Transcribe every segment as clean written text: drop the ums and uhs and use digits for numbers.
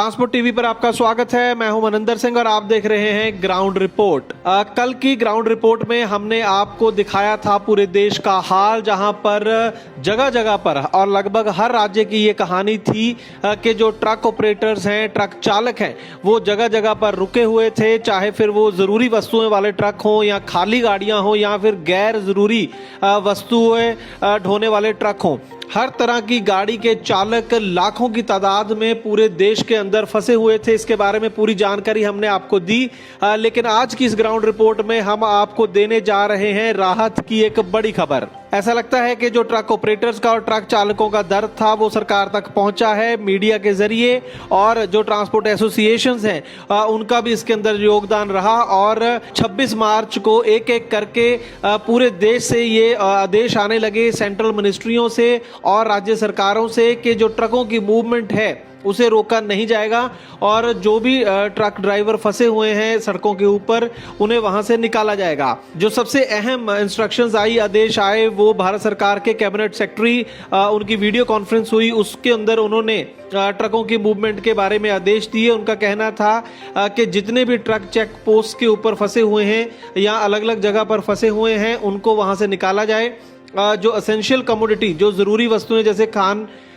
Transport TV पर आपका स्वागत है। मैं हूं मनिंदर सिंह और आप देख रहे हैं ग्राउंड रिपोर्ट। कल की ग्राउंड रिपोर्ट में हमने आपको दिखाया था पूरे देश का हाल, जहां पर जगह जगह पर और लगभग हर राज्य की ये कहानी थी कि जो ट्रक ऑपरेटर्स हैं, ट्रक चालक हैं, वो जगह जगह पर रुके हुए थे, चाहे फिर वो जरूरी वस्तुएं वाले ट्रक हों या खाली गाड़ियां हों या फिर गैर जरूरी वस्तुएं ढोने वाले ट्रक हों। हर तरह की गाड़ी के चालक लाखों की तादाद में पूरे देश के अंदर फंसे हुए थे। इसके बारे में पूरी जानकारी हमने आपको दी, लेकिन आज की इस ग्राउंड रिपोर्ट में हम आपको देने जा रहे हैं राहत की एक बड़ी खबर। ऐसा लगता है कि जो ट्रक ऑपरेटर्स का और ट्रक चालकों का दर्द था वो सरकार तक पहुंचा है मीडिया के जरिए, और जो ट्रांसपोर्ट एसोसिएशंस हैं उनका भी इसके अंदर योगदान रहा। और 26 मार्च को एक एक करके पूरे देश से ये आदेश आने लगे, सेंट्रल मिनिस्ट्रियों से और राज्य सरकारों से, कि जो ट्रकों की मूवमेंट है उसे रोका नहीं जाएगा और जो भी ट्रक ड्राइवर फंसे हुए हैं सड़कों के ऊपर उन्हें वहां से निकाला जाएगा। जो सबसे अहम इंस्ट्रक्शंस आई, आदेश आए, वो भारत सरकार के कैबिनेट सेक्रेटरी उनकी वीडियो कॉन्फ्रेंस हुई, उसके अंदर उन्होंने ट्रकों की मूवमेंट के बारे में आदेश दिए। उनका कहना था कि जितने भी ट्रक चेक पोस्ट के ऊपर फंसे हुए हैं या अलग अलग जगह पर फंसे हुए हैं उनको वहां से निकाला जाए। जो एसेंशियल कमोडिटी, जो जरूरी वस्तुएं जैसे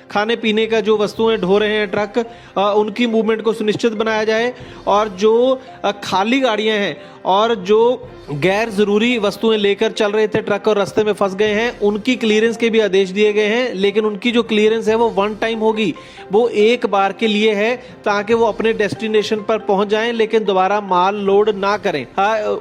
खाने पीने का जो वस्तुएं ढो रहे हैं ट्रक, उनकी मूवमेंट को सुनिश्चित बनाया जाए। और जो खाली गाड़ियां हैं और जो गैर जरूरी वस्तुएं लेकर चल रहे थे ट्रक और रास्ते में फंस गए हैं, उनकी क्लियरेंस के भी आदेश दिए गए हैं। लेकिन उनकी जो क्लियरेंस है वो वन टाइम होगी, वो एक बार के लिए है, ताकि वो अपने डेस्टिनेशन पर पहुंच जाएं लेकिन दोबारा माल लोड ना करें।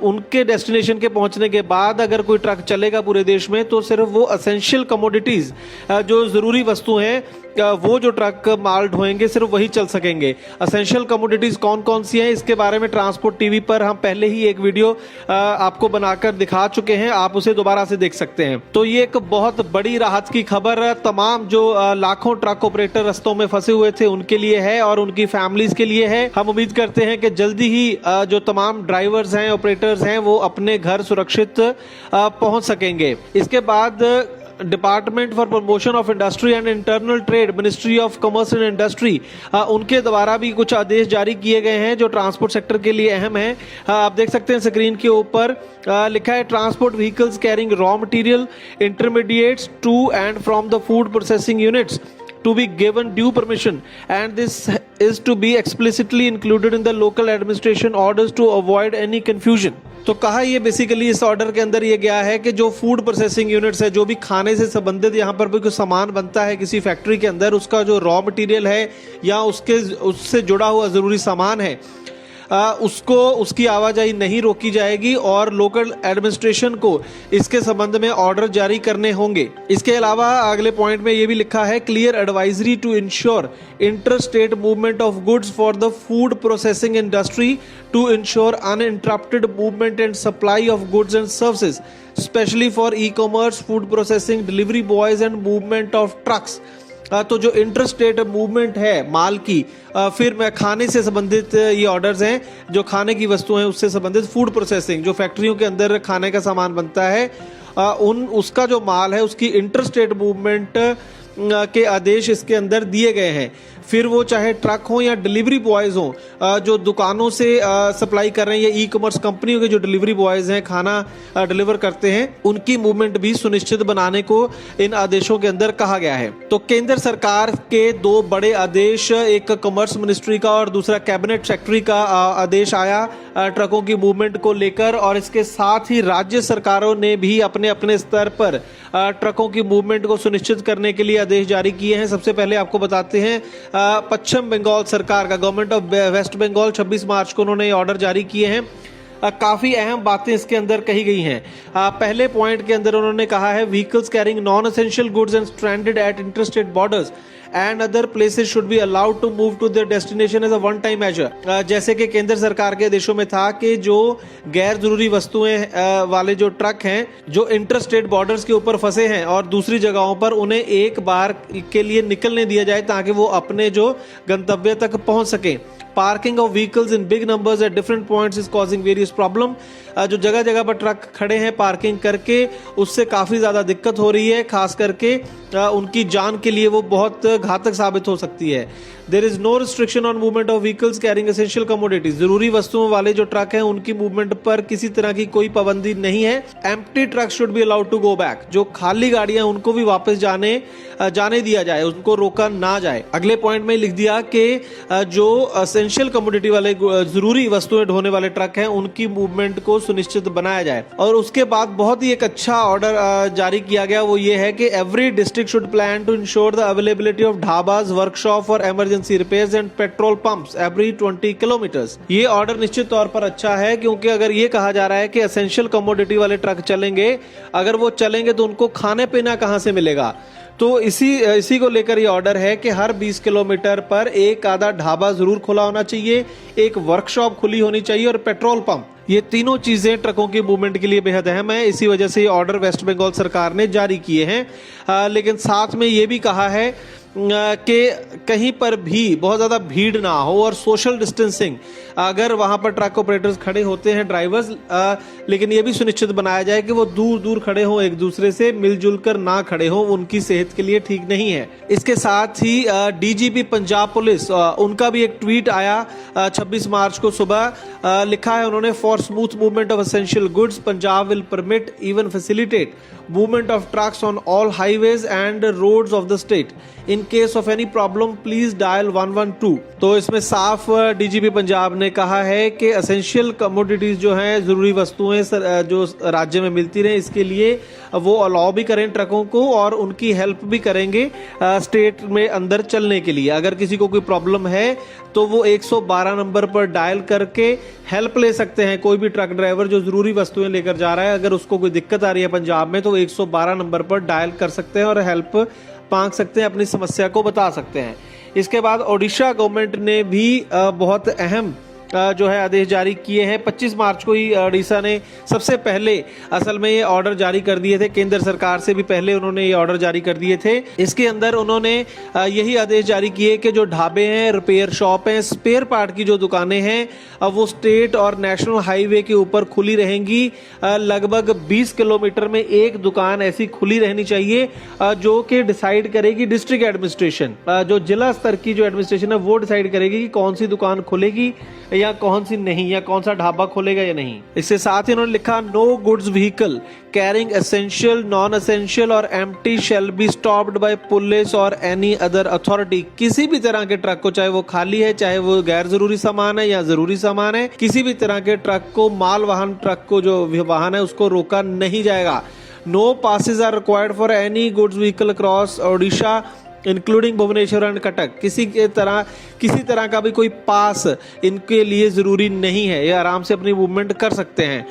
उनके डेस्टिनेशन के पहुंचने के बाद अगर कोई ट्रक चलेगा पूरे देश में तो सिर्फ वो एसेंशियल कमोडिटीज, जो जरूरी वस्तुएं हैं, वो जो ट्रक माल ढोएंगे सिर्फ वही चल सकेंगे। एसेंशियल कमोडिटीज कौन कौन सी हैं, इसके बारे में ट्रांसपोर्ट टीवी पर हम पहले ही एक वीडियो आपको बनाकर दिखा चुके हैं, आप उसे दोबारा से देख सकते हैं। तो ये एक बहुत बड़ी राहत की खबर तमाम जो लाखों ट्रक ऑपरेटर रास्तों में फंसे हुए थे उनके लिए है और उनकी फैमिलीज के लिए है। हम उम्मीद करते हैं कि जल्दी ही जो तमाम ड्राइवर्स हैं, ऑपरेटर्स हैं, वो अपने घर सुरक्षित पहुंच सकेंगे। इसके बाद department for promotion of industry and internal trade, ministry of commerce and industry, उनके द्वारा भी कुछ आदेश जारी किए गए हैं जो ट्रांसपोर्ट सेक्टर के लिए अहम है। आप देख सकते हैं स्क्रीन के ऊपर लिखा है, transport vehicles carrying raw material intermediates to and from the food processing units to be given due permission, and this is to be explicitly included in the local administration orders to avoid any confusion। तो कहा ये basically इस order के अंदर ये गया है कि जो फूड प्रोसेसिंग यूनिट्स है, जो भी खाने से संबंधित यहाँ पर भी कुछ सामान बनता है किसी फैक्ट्री के अंदर, उसका जो रॉ मटेरियल है या उससे जुड़ा हुआ जरूरी सामान है, उसको उसकी आवाजाही नहीं रोकी जाएगी और लोकल एडमिनिस्ट्रेशन को इसके संबंध में ऑर्डर जारी करने होंगे। इसके अलावा अगले पॉइंट में ये भी लिखा है, clear advisory to ensure inter state movement of goods for the food processing industry to ensure uninterrupted movement and supply of goods and services, specially for e commerce, food processing, delivery boys and movement of trucks. तो जो inter state movement है माल की, फिर खाने से संबंधित ये orders हैं, जो खाने की वस्तुएं हैं उससे संबंधित, फूड प्रोसेसिंग, जो फैक्ट्रियों के अंदर खाने का सामान बनता है, उसका जो माल है उसकी इंटर स्टेट मूवमेंट के आदेश इसके अंदर दिए गए हैं। फिर वो चाहे ट्रक हो या डिलीवरी बॉयज हो, जो दुकानों से सप्लाई कर रहे हैं या ई कॉमर्स कंपनियों के जो डिलीवरी बॉयज हैं, खाना डिलीवर करते हैं, उनकी मूवमेंट भी सुनिश्चित बनाने को इन आदेशों के अंदर कहा गया है। तो केंद्र सरकार के दो बड़े आदेश, एक कॉमर्स मिनिस्ट्री का और दूसरा कैबिनेट सेक्रेटरी का आदेश आया ट्रकों की मूवमेंट को लेकर, और इसके साथ ही राज्य सरकारों ने भी अपने अपने स्तर पर ट्रकों की मूवमेंट को सुनिश्चित करने के लिए आदेश जारी किए हैं। सबसे पहले आपको बताते हैं पश्चिम बंगाल सरकार का, गवर्नमेंट ऑफ वेस्ट बंगाल, 26 मार्च को उन्होंने ऑर्डर जारी किए हैं। काफी अहम बातें इसके अंदर कही गई हैं। पहले पॉइंट के अंदर उन्होंने कहा है, vehicles carrying non essential goods and stranded at interstate borders and other places should be allowed to move to their destination as a one time measure. जैसे कि केंद्र सरकार के आदेशों में था कि जो गैर जरूरी वस्तुएं वाले जो ट्रक हैं, जो इंटरस्टेट बॉर्डर्स के ऊपर फंसे हैं और दूसरी जगहों पर, उन्हें एक बार के लिए निकलने दिया जाए ताकि वो अपने जो गंतव्य तक पहुंच सके। Parking of vehicles in big numbers at different points is causing various problem. जो जगह जगह पर ट्रक खड़े हैं पार्किंग करके, उससे काफी ज्यादा दिक्कत हो रही है, खास करके उनकी जान के लिए वो बहुत घातक साबित हो सकती है। There is no restriction on movement of vehicles carrying essential commodities. जरूरी वस्तुओं वाले जो ट्रक हैं उनकी मूवमेंट पर किसी तरह की कोई पाबंदी नहीं है। Empty truck should be allowed to go back. जो खाली गाड़ियां उनको भी वापस जाने दिया जाए, उनको रोका ना जाए। अगले पॉइंट में लिख दिया कि जो एसेंशियल कमोडिटी वाले जरूरी वस्तुएं ढोने वाले ट्रक हैं उनकी मूवमेंट को सुनिश्चित बनाया जाए। और उसके बाद बहुत ही एक अच्छा ऑर्डर जारी किया गया, वो ये है कि every district should plan to ensure the availability of dhabas, workshop और emergency repairs and petrol pumps every 20 kilometres. ये ऑर्डर निश्चित तौर पर अच्छा है, क्योंकि अगर ये कहा जा रहा है कि एसेंशियल कमोडिटी वाले ट्रक चलेंगे, अगर वो चलेंगे तो उनको खाने पीना कहां से मिलेगा। तो इसी को लेकर ये ऑर्डर है कि हर 20 किलोमीटर पर एक आधा ढाबा जरूर खुला होना चाहिए, एक वर्कशॉप खुली होनी चाहिए और पेट्रोल पंप। ये तीनों चीजें ट्रकों की मूवमेंट के लिए बेहद अहम है। इसी वजह से ये ऑर्डर वेस्ट बंगाल सरकार ने जारी किए हैं। लेकिन साथ में ये भी कहा है कि कहीं पर भी बहुत ज़्यादा भीड़ ना हो और सोशल डिस्टेंसिंग, अगर वहाँ पर ट्रक ऑपरेटर्स खड़े होते हैं ड्राइवर्स, लेकिन ये भी सुनिश्चित बनाया जाए कि वो दूर दूर खड़े हों, एक दूसरे से मिलजुल कर ना खड़े हों, उनकी सेहत के लिए ठीक नहीं है। इसके साथ ही डीजीपी पंजाब पुलिस, उनका भी एक ट्वीट आया 26 मार्च को सुबह। लिखा है उन्होंने, for smooth movement of essential goods Punjab will permit even facilitate movement of trucks on all highways and roads of the state. In case of any problem please dial 112। तो इसमें साफ डीजीपी पंजाब ने कहा है कि एसेंशियल कमोडिटीज जो हैं, जरूरी वस्तुएं जो राज्य में मिलती रहे, इसके लिए वो अलाउ भी करें ट्रकों को और उनकी हेल्प भी करेंगे स्टेट में अंदर चलने के लिए। अगर किसी को कोई प्रॉब्लम है तो वो 112 नंबर पर डायल करके हेल्प ले सकते हैं। कोई भी ट्रक ड्राइवर जो जरूरी वस्तुएं लेकर जा रहा है, अगर उसको कोई दिक्कत आ रही है पंजाब में, तो 112 नंबर पर डायल कर सकते हैं और हेल्प मांग सकते हैं, अपनी समस्या को बता सकते हैं। इसके बाद ओडिशा गवर्नमेंट ने भी बहुत अहम जो है आदेश जारी किए हैं। 25 मार्च को ही ओडिशा ने सबसे पहले असल में ये ऑर्डर जारी कर दिए थे। केंद्र सरकार से भी पहले उन्होंने ये ऑर्डर जारी कर दिए थे। इसके अंदर उन्होंने यही आदेश जारी किए कि जो ढाबे हैं, रिपेयर शॉप हैं, स्पेयर पार्ट की जो दुकानें हैं, वो स्टेट और नेशनल हाईवे के ऊपर खुली रहेंगी। लगभग 20 किलोमीटर में एक दुकान ऐसी खुली रहनी चाहिए जो कि डिसाइड करेगी डिस्ट्रिक्ट एडमिनिस्ट्रेशन, जो जिला स्तर की जो एडमिनिस्ट्रेशन है वो डिसाइड करेगी कि कौन सी दुकान खुलेगी या कौन सी नहीं, या कौन सा ढाबा खोलेगा या नहीं। इसके साथ ही उन्होंने लिखा, no goods vehicle carrying essential, non essential और empty shall be stopped by police और एनी अदर अथॉरिटी। किसी भी तरह के ट्रक को, चाहे वो खाली है, चाहे वो गैर जरूरी सामान है या जरूरी सामान है, किसी भी तरह के ट्रक को, माल वाहन ट्रक को, जो वाहन है, उसको रोका नहीं जाएगा। No passes are required for any goods vehicle across Odisha including Bhubaneswar and Cuttack. किसी तरह का भी कोई पास इनके लिए जरूरी नहीं है, ये आराम से अपनी मूवमेंट कर सकते हैं।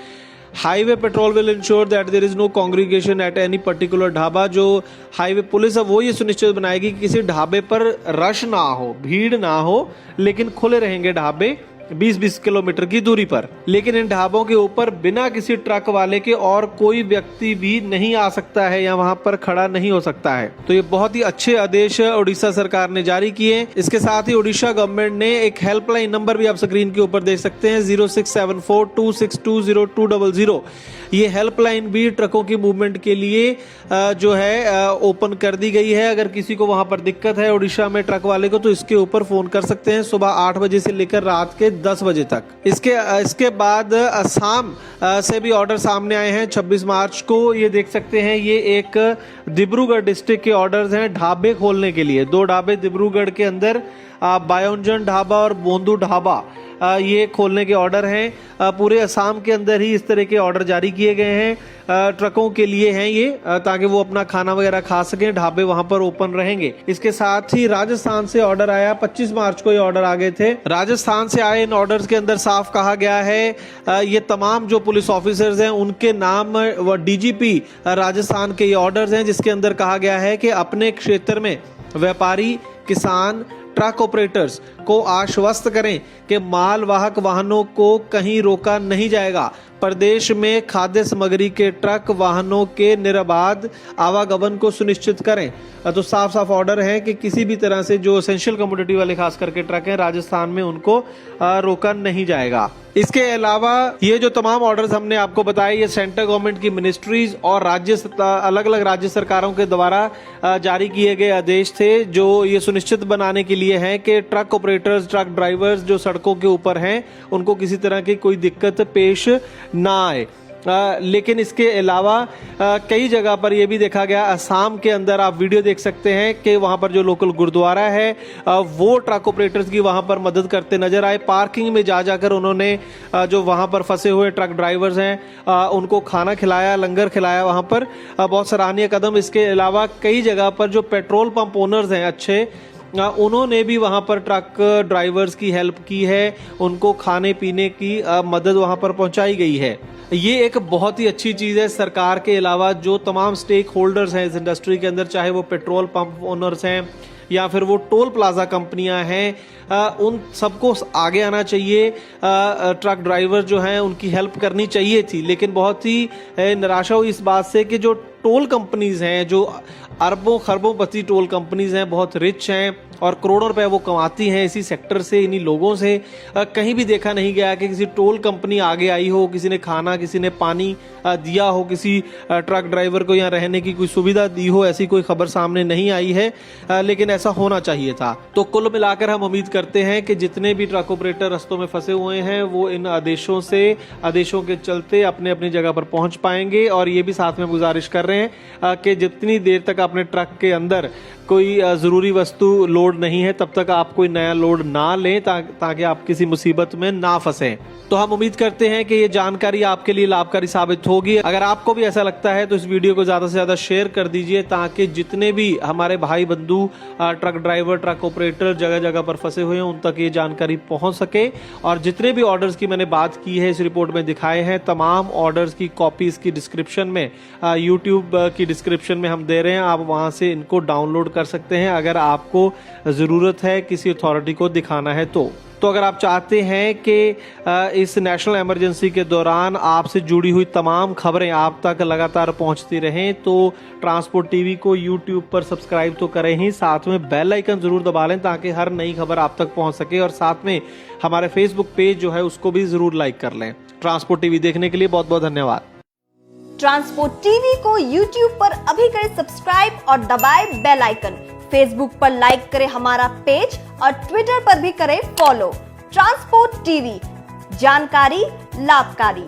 Highway patrol will ensure that there is no congregation at any particular dhaba. जो हाईवे पुलिस है वो ये सुनिश्चित बनाएगी कि किसी ढाबे पर रश ना हो, भीड़ ना हो, लेकिन खुले रहेंगे ढाबे 20-20 किलोमीटर की दूरी पर। लेकिन इन ढाबों के ऊपर बिना किसी ट्रक वाले के और कोई व्यक्ति भी नहीं आ सकता है या वहां पर खड़ा नहीं हो सकता है। तो ये बहुत ही अच्छे आदेश ओडिशा सरकार ने जारी किए। इसके साथ ही ओडिशा गवर्नमेंट ने एक हेल्पलाइन नंबर भी आप स्क्रीन के ऊपर देख सकते हैं, 067426200200। ये हेल्पलाइन भी ट्रकों की मूवमेंट के लिए जो है ओपन कर दी गई है। अगर किसी को वहां पर दिक्कत है ओडिशा में ट्रक वाले को, तो इसके ऊपर फोन कर सकते हैं सुबह 8 बजे से लेकर रात के 10 बजे तक। इसके बाद असम से भी ऑर्डर सामने आए हैं 26 मार्च को। ये देख सकते हैं, ये एक डिब्रूगढ़ डिस्ट्रिक्ट के ऑर्डर्स हैं ढाबे खोलने के लिए। 2 ढाबे डिब्रूगढ़ के अंदर, बायोंजन ढाबा और बोंदू ढाबा, ये खोलने के ऑर्डर हैं। पूरे असम के अंदर ही इस तरह के ऑर्डर जारी किए गए हैं ट्रकों के लिए हैं ये, ताकि वो अपना खाना वगैरह खा सकें, ढाबे वहां पर ओपन रहेंगे। इसके साथ ही राजस्थान से ऑर्डर आया, 25 मार्च को ये ऑर्डर आ गए थे। राजस्थान से आए इन ऑर्डर्स के अंदर साफ कहा गया है, ये तमाम जो पुलिस ऑफिसर्स हैं उनके नाम व डीजीपी राजस्थान के ये ऑर्डर्स हैं, जिसके अंदर कहा गया है कि अपने क्षेत्र में व्यापारी, किसान, ट्रक ऑपरेटर्स को आश्वस्त करें कि मालवाहक वाहनों को कहीं रोका नहीं जाएगा। प्रदेश में खाद्य सामग्री के ट्रक वाहनों के निर्बाध आवागमन को सुनिश्चित करें। तो साफ साफ ऑर्डर है कि किसी भी तरह से जो एसेंशियल कमोडिटी वाले खास करके ट्रक हैं राजस्थान में, उनको रोका नहीं जाएगा। इसके अलावा ये जो तमाम ऑर्डर्स हमने आपको बताए, ये सेंट्रल गवर्नमेंट की मिनिस्ट्रीज और अलग अलग राज्य सरकारों के द्वारा जारी किए गए आदेश थे, जो ये सुनिश्चित बनाने के लिए हैं कि ट्रक ऑपरेटर्स, ट्रक ड्राइवर्स जो सड़कों के ऊपर हैं, उनको किसी तरह की कोई दिक्कत पेश ना आए। लेकिन इसके अलावा कई जगह पर यह भी देखा गया, असम के अंदर आप वीडियो देख सकते हैं कि वहां पर जो लोकल गुरुद्वारा है वो ट्रक ऑपरेटर्स की वहां पर मदद करते नजर आए। पार्किंग में जा जाकर उन्होंने जो वहां पर फंसे हुए ट्रक ड्राइवर्स हैं उनको खाना खिलाया, लंगर खिलाया वहां पर। बहुत सराहनीय कदम। इसके अलावा कई जगह पर जो पेट्रोल पंप ओनर्स हैं अच्छे, उन्होंने भी वहां पर ट्रक ड्राइवर्स की हेल्प की है, उनको खाने पीने की मदद वहां पर पहुंचाई गई है। ये एक बहुत ही अच्छी चीज है। सरकार के अलावा जो तमाम स्टेक होल्डर्स हैं इस इंडस्ट्री के अंदर, चाहे वो पेट्रोल पंप ओनर्स हैं या फिर वो टोल प्लाजा कंपनियां हैं, उन सबको आगे आना चाहिए। ट्रक ड्राइवर जो हैं उनकी हेल्प करनी चाहिए थी, लेकिन बहुत ही निराशा हुई इस बात से कि जो टोल कंपनीज हैं, जो अरबों खरबोंपति टोल कंपनीज हैं, बहुत रिच हैं और करोड़ों रुपए वो कमाती हैं इसी सेक्टर से, इन्हीं लोगों से। कहीं भी देखा नहीं गया कि किसी टोल कंपनी आगे आई हो, किसी ने खाना, किसी ने पानी दिया हो, किसी ट्रक ड्राइवर को यहाँ रहने की कोई सुविधा दी हो, ऐसी कोई खबर सामने नहीं आई है। लेकिन ऐसा होना चाहिए था। तो कुल मिलाकर हम उम्मीद करते हैं कि जितने भी ट्रक ऑपरेटर रस्तों में फंसे हुए हैं वो इन आदेशों के चलते अपने अपनी जगह पर पहुंच पाएंगे। और ये भी साथ में गुजारिश कर रहे हैं कि जितनी देर तक अपने ट्रक के अंदर कोई जरूरी वस्तु लोड नहीं है तब तक आप कोई नया लोड ना लें, ताकि आप किसी मुसीबत में ना फंसें। तो हम उम्मीद करते हैं कि ये जानकारी आपके लिए लाभकारी साबित होगी। अगर आपको भी ऐसा लगता है तो इस वीडियो को ज्यादा से ज्यादा शेयर कर दीजिए, ताकि जितने भी हमारे भाई बंधु ट्रक ड्राइवर, ट्रक ऑपरेटर जगह जगह पर फंसे हुए हैं उन तक ये जानकारी पहुंच सके। और जितने भी ऑर्डर्स की मैंने बात की है इस रिपोर्ट में दिखाए हैं, तमाम ऑर्डर्स की कॉपी इसकी डिस्क्रिप्शन में, यूट्यूब की डिस्क्रिप्शन में हम दे रहे हैं, आप वहां से इनको डाउनलोड कर सकते हैं अगर आपको जरूरत है किसी अथॉरिटी को दिखाना है तो। अगर आप चाहते हैं कि इस नेशनल इमरजेंसी के दौरान आपसे जुड़ी हुई तमाम खबरें आप तक लगातार पहुंचती रहें, तो ट्रांसपोर्ट टीवी को यूट्यूब पर सब्सक्राइब तो करें ही, साथ में बेल आइकन जरूर दबा लें ताकि हर नई खबर आप तक पहुंच सके। और साथ में हमारे फेसबुक पेज जो है उसको भी जरूर लाइक कर लें। ट्रांसपोर्ट टीवी देखने के लिए बहुत बहुत धन्यवाद। ट्रांसपोर्ट टीवी को यूट्यूब पर अभी करें सब्सक्राइब और दबाएं बेल आइकन। फेसबुक पर लाइक करें हमारा पेज और ट्विटर पर भी करें फॉलो। ट्रांसपोर्ट टीवी, जानकारी लाभकारी।